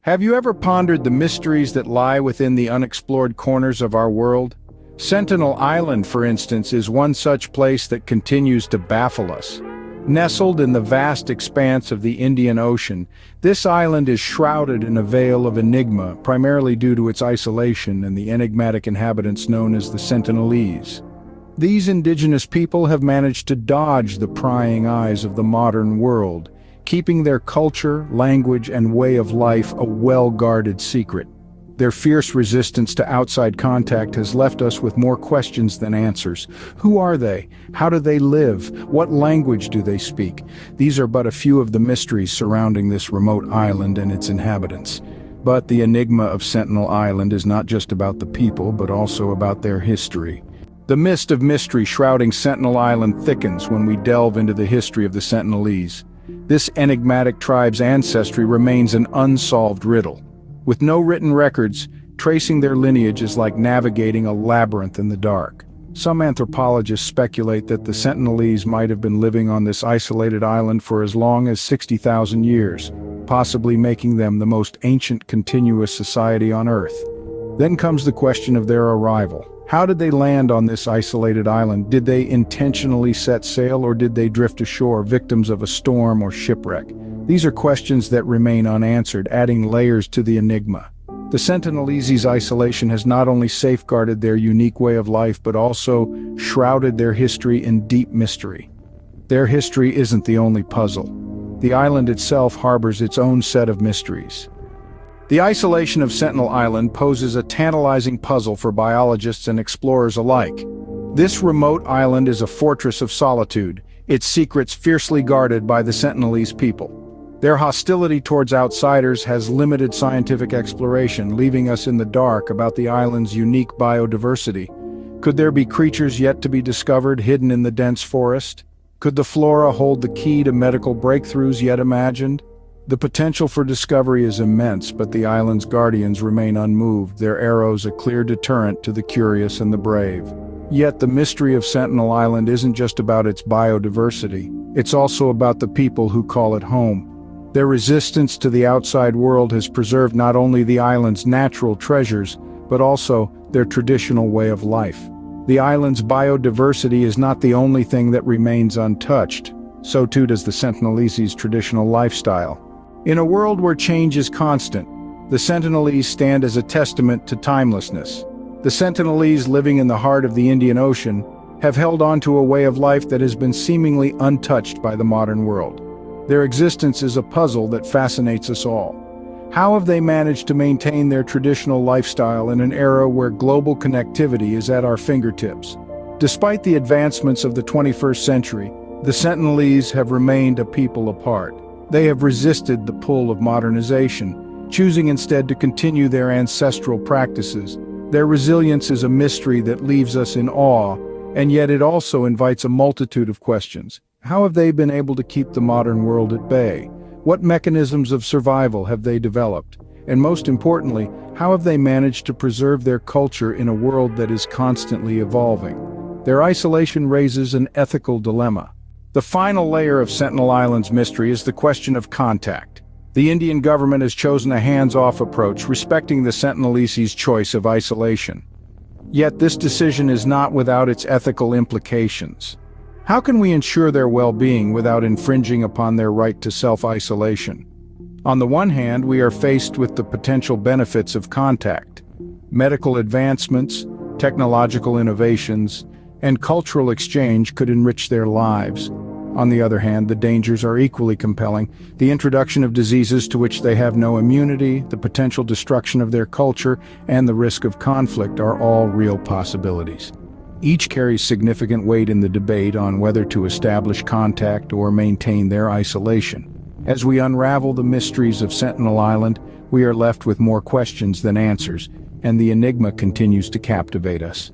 Have you ever pondered the mysteries that lie within the unexplored corners of our world? Sentinel Island, for instance, is one such place that continues to baffle us. Nestled in the vast expanse of the Indian Ocean, this island is shrouded in a veil of enigma, primarily due to its isolation and the enigmatic inhabitants known as the Sentinelese. These indigenous people have managed to dodge the prying eyes of the modern world, keeping their culture, language, and way of life a well-guarded secret. Their fierce resistance to outside contact has left us with more questions than answers. Who are they? How do they live? What language do they speak? These are but a few of the mysteries surrounding this remote island and its inhabitants. But the enigma of Sentinel Island is not just about the people, but also about their history. The mist of mystery shrouding Sentinel Island thickens when we delve into the history of the Sentinelese. This enigmatic tribe's ancestry remains an unsolved riddle. With no written records, tracing their lineage is like navigating a labyrinth in the dark. Some anthropologists speculate that the Sentinelese might have been living on this isolated island for as long as 60,000 years, possibly making them the most ancient continuous society on Earth. Then comes the question of their arrival. How did they land on this isolated island? Did they intentionally set sail, or did they drift ashore, victims of a storm or shipwreck? These are questions that remain unanswered, adding layers to the enigma. The Sentinelese's isolation has not only safeguarded their unique way of life, but also shrouded their history in deep mystery. Their history isn't the only puzzle. The island itself harbors its own set of mysteries. The isolation of Sentinel Island poses a tantalizing puzzle for biologists and explorers alike. This remote island is a fortress of solitude, its secrets fiercely guarded by the Sentinelese people. Their hostility towards outsiders has limited scientific exploration, leaving us in the dark about the island's unique biodiversity. Could there be creatures yet to be discovered hidden in the dense forest? Could the flora hold the key to medical breakthroughs yet imagined? The potential for discovery is immense, but the island's guardians remain unmoved, their arrows a clear deterrent to the curious and the brave. Yet the mystery of Sentinel Island isn't just about its biodiversity, it's also about the people who call it home. Their resistance to the outside world has preserved not only the island's natural treasures, but also their traditional way of life. The island's biodiversity is not the only thing that remains untouched, so too does the Sentinelese's traditional lifestyle. In a world where change is constant, the Sentinelese stand as a testament to timelessness. The Sentinelese, living in the heart of the Indian Ocean, have held on to a way of life that has been seemingly untouched by the modern world. Their existence is a puzzle that fascinates us all. How have they managed to maintain their traditional lifestyle in an era where global connectivity is at our fingertips? Despite the advancements of the 21st century, the Sentinelese have remained a people apart. They have resisted the pull of modernization, choosing instead to continue their ancestral practices. Their resilience is a mystery that leaves us in awe, and yet it also invites a multitude of questions. How have they been able to keep the modern world at bay? What mechanisms of survival have they developed? And most importantly, how have they managed to preserve their culture in a world that is constantly evolving? Their isolation raises an ethical dilemma. The final layer of Sentinel Island's mystery is the question of contact. The Indian government has chosen a hands-off approach, respecting the Sentinelese's choice of isolation. Yet this decision is not without its ethical implications. How can we ensure their well-being without infringing upon their right to self-isolation? On the one hand, we are faced with the potential benefits of contact. Medical advancements, technological innovations, and cultural exchange could enrich their lives. On the other hand, the dangers are equally compelling. The introduction of diseases to which they have no immunity, the potential destruction of their culture, and the risk of conflict are all real possibilities. Each carries significant weight in the debate on whether to establish contact or maintain their isolation. As we unravel the mysteries of Sentinel Island, we are left with more questions than answers, and the enigma continues to captivate us.